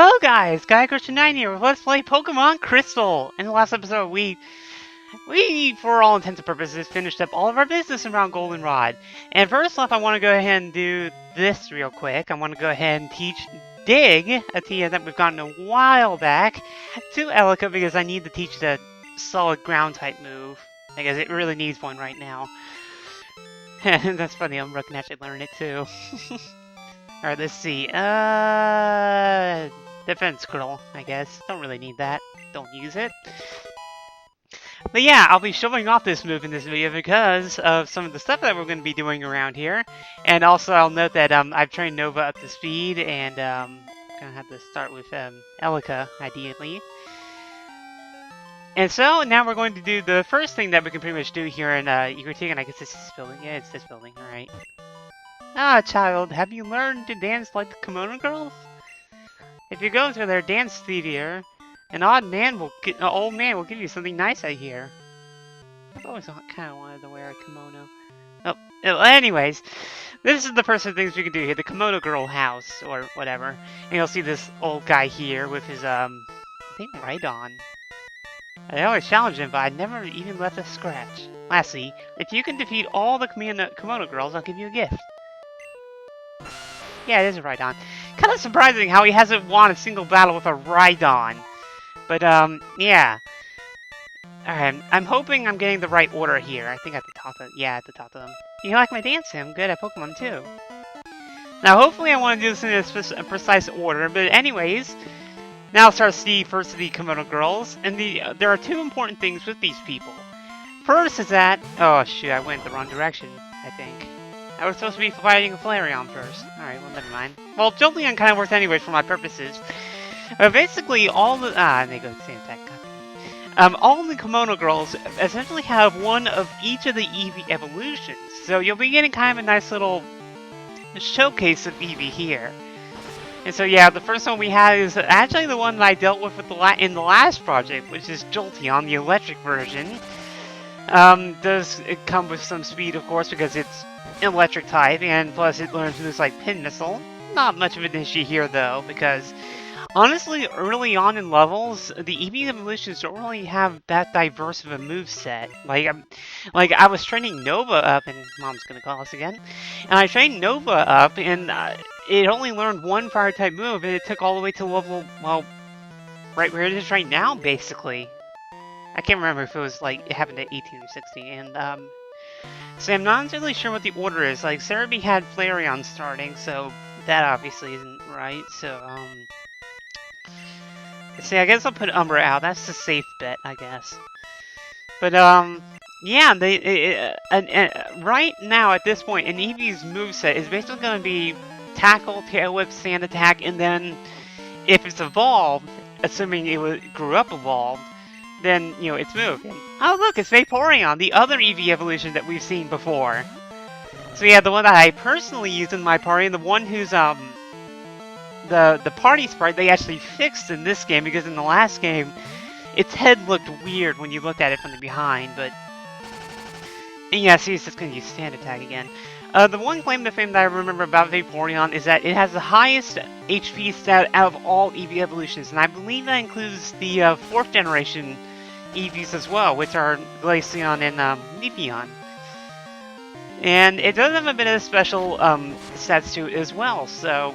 Hello guys, Guy9 here with Let's Play Pokemon Crystal. In the last episode, we, for all intents and purposes, finished up all of our business around Goldenrod. And first off, I want to go ahead and do this real quick. I want to go ahead and teach Dig, a TM that we've gotten a while back, to Elica because I need to teach the solid ground type move. Because it really needs one right now. That's funny, Umbra can actually learn it too. Alright, let's see. Defense Curl, I guess. Don't really need that. Don't use it. But yeah, I'll be showing off this move in this video because of some of the stuff that we're going to be doing around here. And also, I'll note that I've trained Nova up to speed, and gonna have to start with Elica, ideally. And so, now we're going to do the first thing that we can pretty much do here in Ecruteak, and I guess it's this building. Yeah, it's this building, alright. Ah, child, have you learned to dance like the Kimono girls? If you go to their dance studio, an old man will give you something nice, I hear. I've always kind of wanted to wear a kimono. Oh, anyways, this is the first of things we can do here, the Kimono girl house, or whatever. And you'll see this old guy here with his, I think Rhydon. I always challenged him, but I never even left a scratch. Lastly, if you can defeat all the Kimono girls, I'll give you a gift. Yeah, it is a Rhydon. Kind of surprising how he hasn't won a single battle with a Rhydon. But, yeah. Alright, I'm hoping I'm getting the right order here. I think at the top of... Yeah, at the top of them. You like my dance? I'm good at Pokemon, too. Now, hopefully I want to do this in a precise order. But anyways, now I'll start to see first of the Kimono girls. And there are two important things with these people. First is that... Oh, shoot, I went the wrong direction, I think. I was supposed to be fighting a Flareon first. Alright, well, never mind. Well, Jolteon kind of works anyways for my purposes. Basically, all the... they go to the same attack. All the Kimono girls essentially have one of each of the Eevee evolutions. So you'll be getting kind of a nice little showcase of Eevee here. And so, yeah, the first one we had is actually the one that I dealt with in the last project, which is Jolteon, the electric version. Does it come with some speed, of course, because it's electric type, and plus it learns this like pin missile. Not much of an issue here though, because honestly, early on in levels, the Eevee evolutions don't really have that diverse of a moveset. Like I was training Nova up, and Mom's gonna call us again. And I trained Nova up, and it only learned one fire type move, and it took all the way to level, well, right where it is right now, basically. I can't remember if it was like it happened at 18 or 60, and so I'm not entirely sure what the order is. Like, Cerebi had Flareon starting, so that obviously isn't right. So, see, I guess I'll put Umbra out. That's the safe bet, I guess. But, yeah, right now, at this point, an Eevee's moveset is basically going to be Tackle, Tail Whip, Sand Attack, and then, if it's evolved, assuming it grew up evolved, then, you know, it's moved. And, oh, look, it's Vaporeon, the other Eevee evolution that we've seen before. So, yeah, the one that I personally used in my party, and the one who's, the party sprite they actually fixed in this game, because in the last game, its head looked weird when you looked at it from the behind, but... And yeah, see, it's just gonna use Sand Attack again. The one claim to fame that I remember about Vaporeon is that it has the highest HP stat out of all Eevee evolutions, and I believe that includes the 4th generation Eevees as well, which are Glaceon and Leafeon. And it does have a bit of special stats to it as well, so...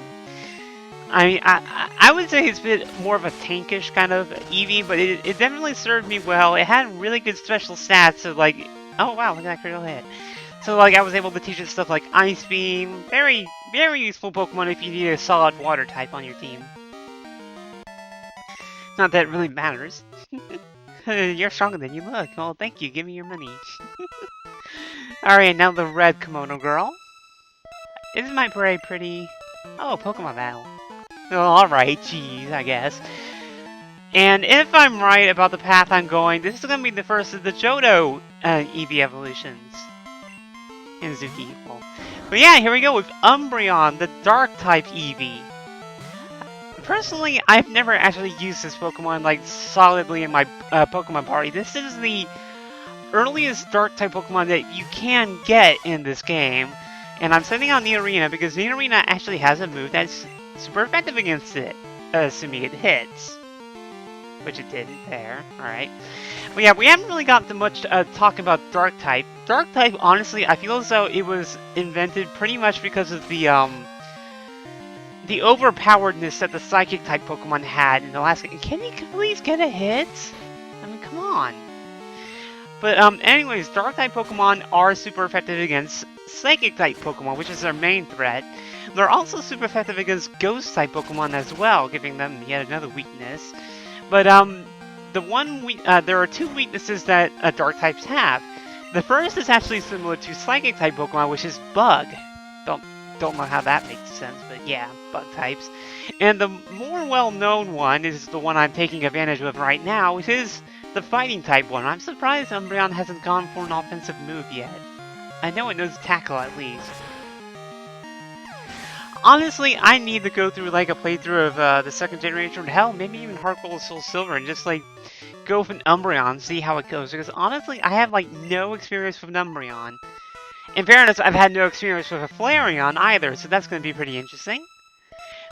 I would say it's a bit more of a tankish kind of Eevee, but it definitely served me well. It had really good special stats, so like... Oh wow, look at that critical hit. So, like, I was able to teach it stuff like Ice Beam. Very, very useful Pokemon if you need a solid water type on your team. Not that it really matters. You're stronger than you look. Well, thank you. Give me your money. Alright, now the red Kimono girl. Isn't my parade pretty? Oh, Pokemon battle. Oh, alright, jeez, I guess. And if I'm right about the path I'm going, this is going to be the first of the Johto Eevee evolutions. And Zuki. But yeah, here we go with Umbreon, the Dark-type Eevee. Personally, I've never actually used this Pokemon, like, solidly in my Pokemon party. This is the earliest Dark-type Pokemon that you can get in this game. And I'm sending out Nidorina because Nidorina actually has a move that's super effective against it. assuming it hits. Which it didn't there. Alright. But yeah, we haven't really got to much talk about Dark type. Dark type, honestly, I feel as though it was invented pretty much because of the overpoweredness that the Psychic type Pokemon had in the last game. Can you please get a hit? I mean, come on. But anyways, Dark type Pokemon are super effective against Psychic type Pokemon, which is their main threat. They're also super effective against Ghost type Pokemon as well, giving them yet another weakness. But there are two weaknesses that Dark types have. The first is actually similar to Psychic type Pokemon, which is Bug. Don't know how that makes sense, but yeah, Bug types. And the more well-known one is the one I'm taking advantage of right now, which is the Fighting type one. I'm surprised Umbreon hasn't gone for an offensive move yet. I know it knows Tackle at least. Honestly, I need to go through like a playthrough of the second generation, or hell, maybe even Heart Gold, Soul Silver, and just like go with an Umbreon, see how it goes. Because honestly, I have like no experience with an Umbreon. In fairness, I've had no experience with a Flareon either, so that's going to be pretty interesting.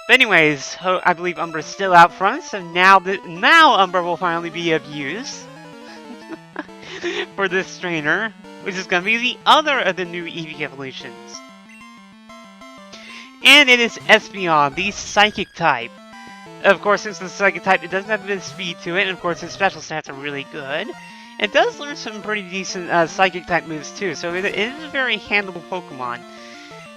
But anyways, I believe Umbra's still out front, so now Umbra will finally be of use for this trainer, which is going to be the other of the new Eevee evolutions. And it is Espeon, the Psychic type. Of course, since it's a Psychic type, it doesn't have a bit of speed to it, and of course its special stats are really good. It does learn some pretty decent Psychic type moves too, so it is a very handleable Pokemon.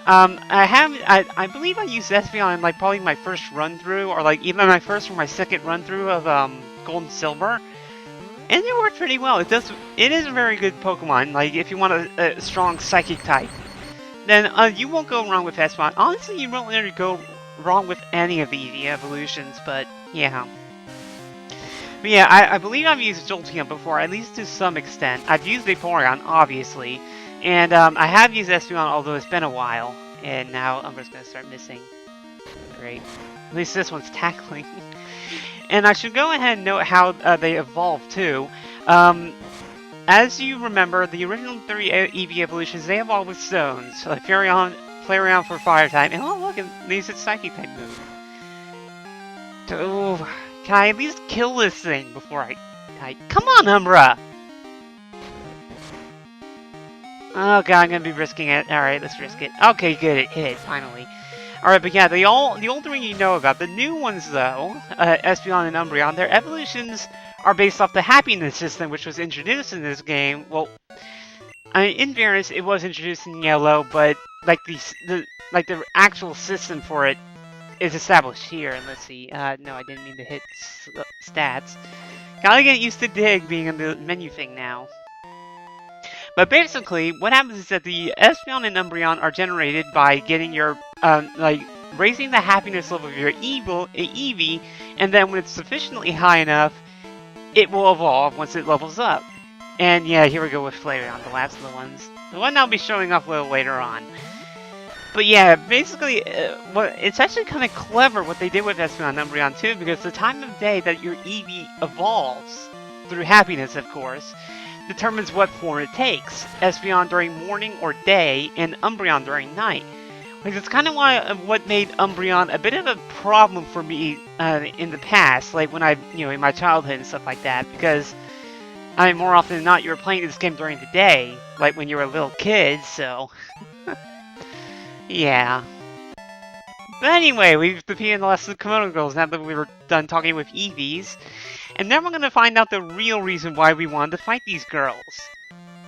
I believe I used Espeon in like probably my first run through, or like even my first or my second run through of Gold and Silver, and it worked pretty well. It is a very good Pokemon. Like if you want a strong Psychic type, then you won't go wrong with Espeon. Honestly, you won't really go wrong with any of the Eevee evolutions, but yeah. But yeah, I believe I've used Jolteon before, at least to some extent. I've used Vaporeon, obviously, and I have used Espeon, although it's been a while, and now Umbra's going to start missing. Great. At least this one's tackling. And I should go ahead and note how they evolve, too. As you remember, the original 3 Eevee evolutions, they evolved with stones. Like Flareon for Fire type, and oh look, it needs its Psychic type move. Oh, can I at least kill this thing before I... Come on, Umbra! Oh god, I'm gonna be risking it. Alright, let's risk it. Okay, good, it hit, finally. Alright, but yeah, the old three you know about. The new ones, though, Espeon and Umbreon, their evolutions are based off the happiness system, which was introduced in this game. Well, I mean, in fairness, it was introduced in yellow, but like the actual system for it is established here. And let's see. No, I didn't mean to hit stats. Gotta get used to Dig being in the menu thing now. But basically, what happens is that the Espeon and Umbreon are generated by getting your raising the happiness level of your Eevee, and then when it's sufficiently high enough, it will evolve once it levels up. And yeah, here we go with Flareon, the last of the ones. The one I'll be showing off a little later on. But yeah, basically, it's actually kind of clever what they did with Espeon and Umbreon too, because the time of day that your Eevee evolves, through happiness of course, determines what form it takes. Espeon during morning or day, and Umbreon during night. Like, it's kind of what made Umbreon a bit of a problem for me in the past, like when in my childhood and stuff like that, because I mean, more often than not, you were playing this game during the day, like when you were a little kid, so... yeah. But anyway, we've defeated the last of the Kimono girls now that we were done talking with Eevees. And then we're going to find out the real reason why we wanted to fight these girls.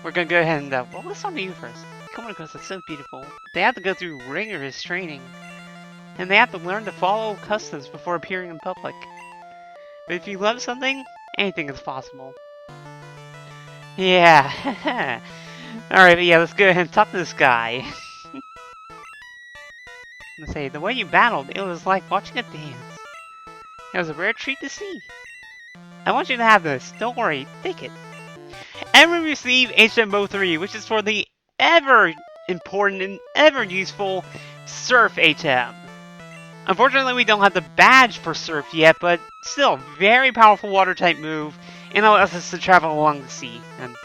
We're going to go ahead and, well, let's start with you first. Kimono girls are so beautiful. They have to go through rigorous training. And they have to learn to follow customs before appearing in public. But if you love something, anything is possible. Yeah. Alright, but yeah, let's go ahead and talk to this guy. Let's say, the way you battled, it was like watching a dance. It was a rare treat to see. I want you to have this. Don't worry, take it. And we receive HM03, which is for the ever important and ever useful Surf HM. Unfortunately, we don't have the badge for Surf yet, but still, very powerful water type move, and allows us to travel along the sea. And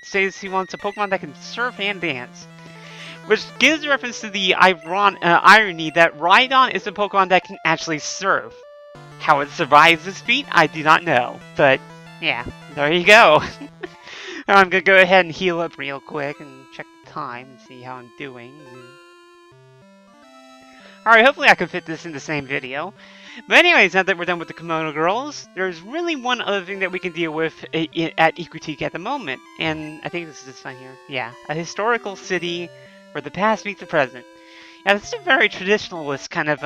says he wants a Pokemon that can surf and dance. which gives reference to the irony that Rhydon is a Pokemon that can actually surf. How it survives this feat, I do not know, but yeah, there you go. I'm gonna go ahead and heal up real quick and check the time and see how I'm doing. Alright, hopefully I can fit this in the same video. But anyways, now that we're done with the Kimono girls, there's really one other thing that we can deal with at Ecruteak at the moment. And I think this is this one here. Yeah, a historical city where the past meets the present. Yeah, this is a very traditionalist kind of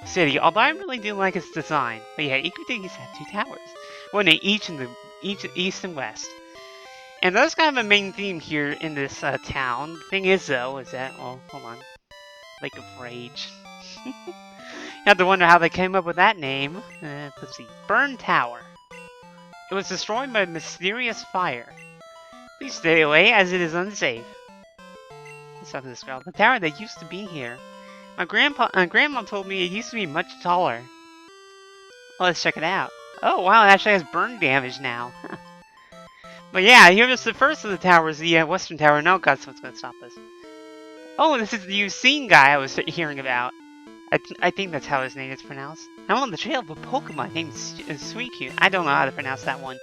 city, although I really do like its design. But yeah, Ecruteak has 2 towers. One in each east and west. And that's kind of a main theme here in this town. The thing is, though, is that... Oh, hold on. Lake of Rage. You have to wonder how they came up with that name. Let's see. Burn Tower. It was destroyed by a mysterious fire. Please stay away, as it is unsafe. Let's talk to this girl. The tower that used to be here. My grandma told me it used to be much taller. Well, let's check it out. Oh, wow, it actually has burn damage now. But yeah, here's the first of the towers, the western tower. No, God, someone's gonna stop us. Oh, this is the Unseen guy I was hearing about. I think that's how his name is pronounced. I'm on the trail of a Pokemon named Suicune. I don't know how to pronounce that one.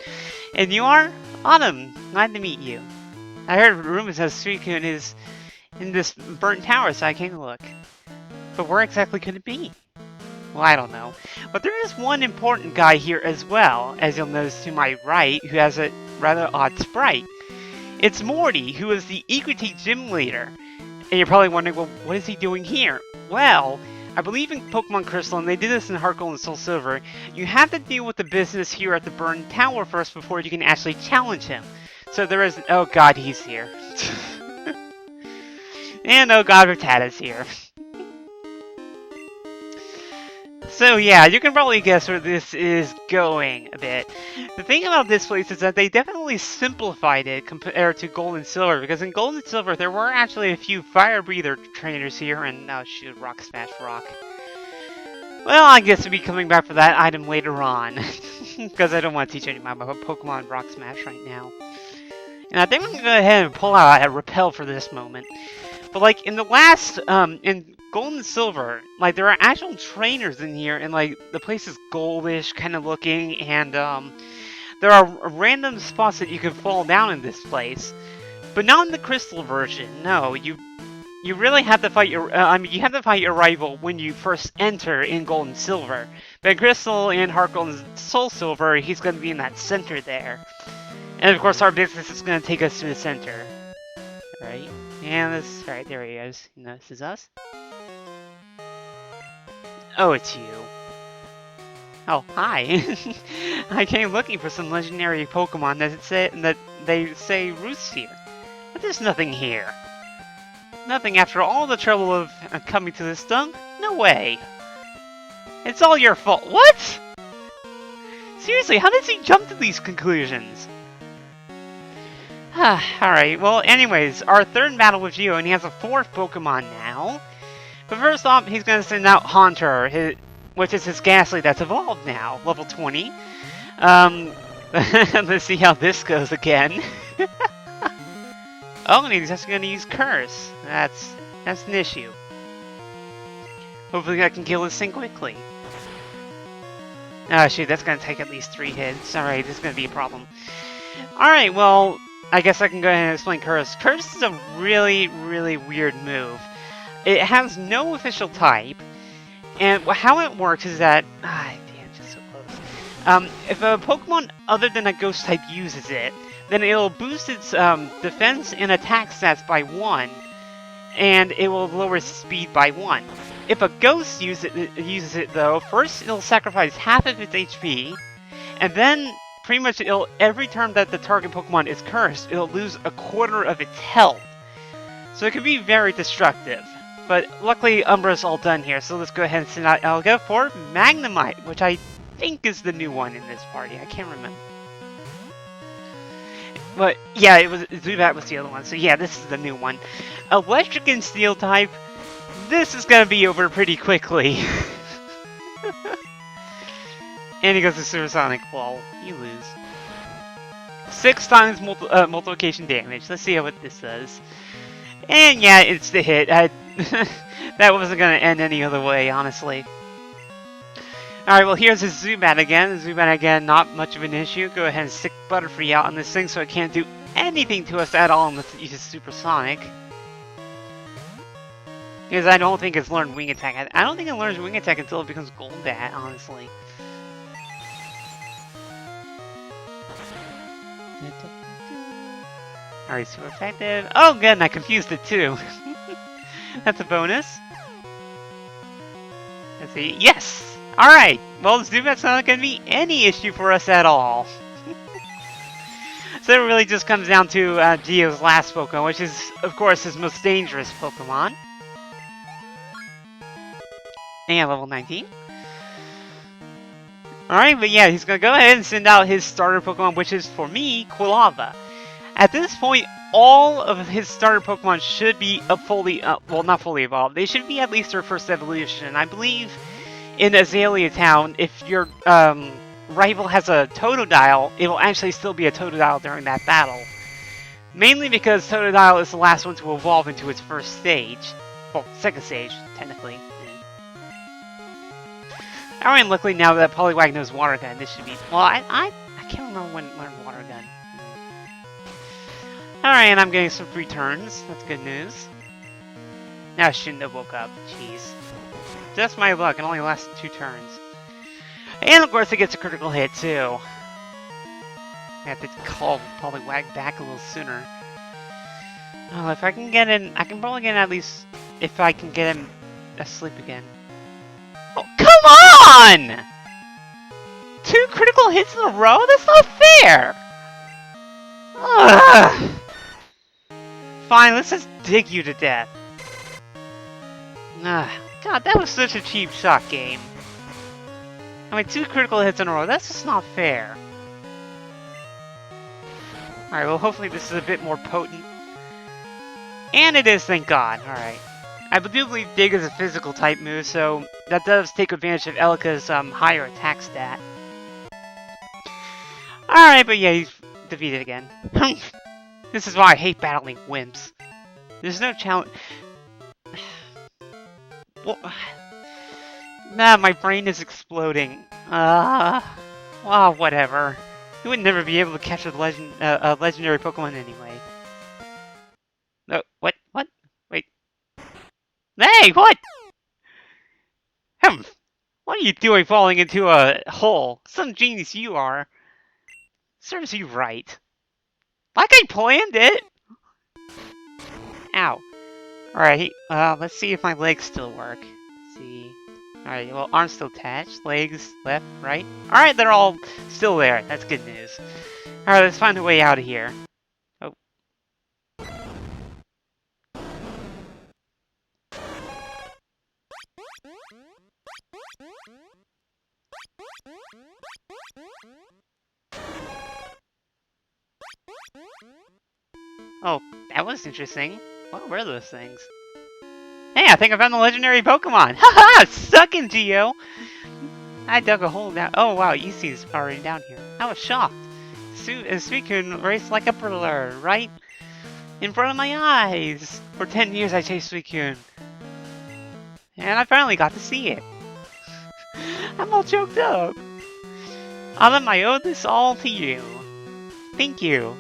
And you are? Autumn. Glad to meet you. I heard rumors that Suicune is in this burnt tower, so I came to look. But where exactly could it be? Well, I don't know. But there is one important guy here as well, as you'll notice to my right, who has a rather odd sprite. It's Morty, who is the Ecruteak gym leader. And you're probably wondering, well, what is he doing here? Well, I believe in Pokemon Crystal, and they did this in Heart Gold and Soul Silver. You have to deal with the business here at the Burn Tower first before you can actually challenge him. So there is... Oh god, he's here. And oh god, Rattata's here. So yeah, you can probably guess where this is going a bit. The thing about this place is that they definitely simplified it compared to Gold and Silver, because in Gold and Silver there were actually a few Fire Breather trainers here, and oh shoot, Rock Smash Rock. Well, I guess we'll be coming back for that item later on, because I don't want to teach anyone about Pokemon Rock Smash right now. And I think I'm going to go ahead and pull out a Repel for this moment. But like in the last, in Gold and Silver, like there are actual trainers in here, and like the place is goldish kind of looking, and there are random spots that you can fall down in this place. But not in the Crystal version. No, you really have to fight your, you have to fight your rival when you first enter in Gold and Silver. But in Crystal and Heart Gold and Soul Silver, he's going to be in that center there. And of course, our business is going to take us to the center. Right? And this, right, there he is. You know, this is us. Oh, it's you. Oh, hi. I came looking for some legendary Pokemon that they say roosts here. But there's nothing here. Nothing after all the trouble of coming to this dump? No way. It's all your fault. What? Seriously, how does he jump to these conclusions? Alright, well, anyways, our third battle with Geo, and he has a 4th Pokemon now. But first off, he's going to send out Haunter, which is his Ghastly that's evolved now, level 20. Let's see how this goes again. Oh, and he's just going to use Curse. That's an issue. Hopefully I can kill this thing quickly. Oh shoot, that's going to take at least 3 hits. Alright, this is going to be a problem. Alright, well, I guess I can go ahead and explain Curse. Curse is a really, really weird move. It has no official type, and how it works is that... damn, just so close. If a Pokemon other than a Ghost type uses it, then it'll boost its defense and attack stats by 1, and it will lower its speed by 1. If a Ghost uses it though, first it'll sacrifice half of its HP, and then pretty much every time that the target Pokemon is cursed, it'll lose a quarter of its health. So it can be very destructive. But luckily Umbra's all done here, so let's go ahead and send out Elga for Magnemite, which I think is the new one in this party. I can't remember. But yeah, Zubat was the other one, so yeah, this is the new one. Electric and Steel type, this is gonna be over pretty quickly. And he goes to Supersonic. Well, you lose. 6 times multiplication damage. Let's see what this does. And yeah, it's the hit. That wasn't gonna end any other way, honestly. Alright, well here's his Zubat again. Zubat again, not much of an issue. Go ahead and stick Butterfree out on this thing so it can't do anything to us at all unless it uses Supersonic. Because I don't think it's learned Wing Attack. I don't think it learns Wing Attack until it becomes Golbat, honestly. Alright, super effective. Oh good, and I confused it too. That's a bonus. Let's see. Yes! Alright! Well, Zubat's not going to be any issue for us at all. So it really just comes down to Gio's last Pokemon, which is, of course, his most dangerous Pokemon. And level 19. Alright, but yeah, he's going to go ahead and send out his starter Pokemon, which is, for me, Quilava. At this point, all of his starter Pokemon should be well, not fully evolved. They should be at least their first evolution. I believe in Azalea Town, if your rival has a Totodile, it will actually still be a Totodile during that battle. Mainly because Totodile is the last one to evolve into its first stage. Well, second stage, technically. Alright, luckily now that Poliwag knows Water Gun, this should be... Well, I can't remember when it learned Water Gun. Alright, and I'm getting some free turns. That's good news. Now I shouldn't have woke up. Jeez. Just my luck. It only lasted 2 turns. And of course it gets a critical hit too. I have to call Poliwag back a little sooner. Oh, if I can get in... I can probably get in at least... If I can get him asleep again. Oh, come on! 2 critical hits in a row? That's not fair! Ugh. Fine, let's just dig you to death. God, that was such a cheap shot game. I mean, 2 critical hits in a row, that's just not fair. Alright, well hopefully this is a bit more potent. And it is, thank God. Alright. I do believe Dig is a physical type move, so that does take advantage of Elika's higher attack stat. Alright, but yeah, he's defeated again. This is why I hate battling wimps. There's no challenge. Well, nah, my brain is exploding. Well, whatever. You would never be able to catch a legendary Pokemon anyway. No, what? What? Wait. Hey, what? What are you doing falling into a hole? Some genius you are. Serves you right. Like I planned it! Ow. Alright, let's see if my legs still work. Let's see. Alright, well, arms still attached. Legs, left, right. Alright, they're all still there. That's good news. Alright, let's find a way out of here. Oh. Oh, that was interesting. What were those things? Hey, I think I found the legendary Pokemon! Haha! Suckin' Geo! I dug a hole down. Oh wow, Eevee's already down here. I was shocked. Suicune raced like a brother, right in front of my eyes. For 10 years I chased Suicune. And I finally got to see it. I'm all choked up. I owe this all to you. Thank you.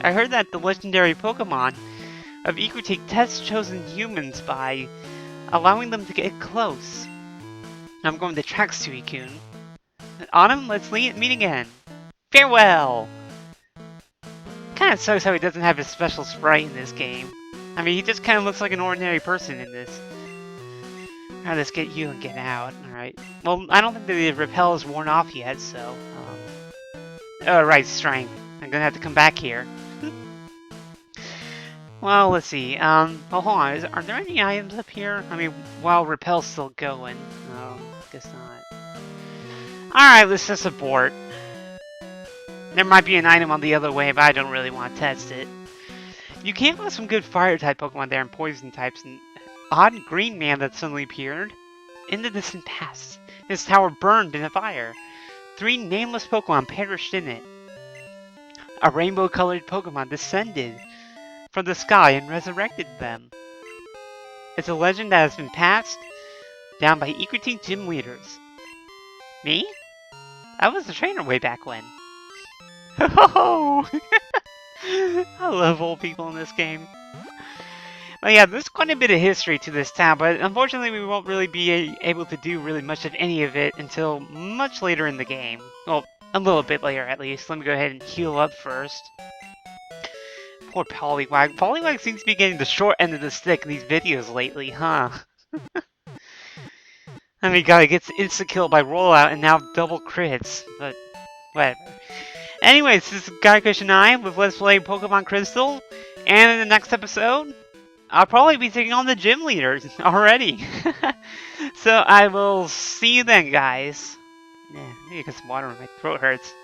I heard that the legendary Pokemon of Ecruteak tests chosen humans by allowing them to get close. I'm going to track Suicune. Autumn, let's meet again. Farewell! Kinda sucks how he doesn't have a special sprite in this game. I mean, he just kinda looks like an ordinary person in this. Alright, let's get you and get out. Alright. Well, I don't think the repel is worn off yet, so... Oh, right, strength. I'm gonna have to come back here. Well, let's see. Oh, hold on. Are there any items up here? I mean, while repel's still going. No, guess not. Alright, let's just abort. There might be an item on the other way, but I don't really want to test it. You came across some good fire-type Pokemon there and poison types, and odd green man that suddenly appeared. In the distant past, this tower burned in a fire. 3 nameless Pokemon perished in it. A rainbow-colored Pokemon descended from the sky and resurrected them. It's a legend that has been passed down by Ecruteak gym leaders. Me? I was the trainer way back when. Oh! I love old people in this game. Well, yeah, there's quite a bit of history to this town, but unfortunately we won't really be able to do really much of any of it until much later in the game. Well, a little bit later at least. Let me go ahead and heal up first. Poor Poliwag. Poliwag seems to be getting the short end of the stick in these videos lately, huh? I mean, God, he gets insta-killed by rollout and now double crits, but whatever. Anyways, this is Guy and I with Let's Play Pokemon Crystal, and in the next episode, I'll probably be taking on the gym leaders already. So I will see you then, guys. Yeah, maybe get some water when my throat hurts.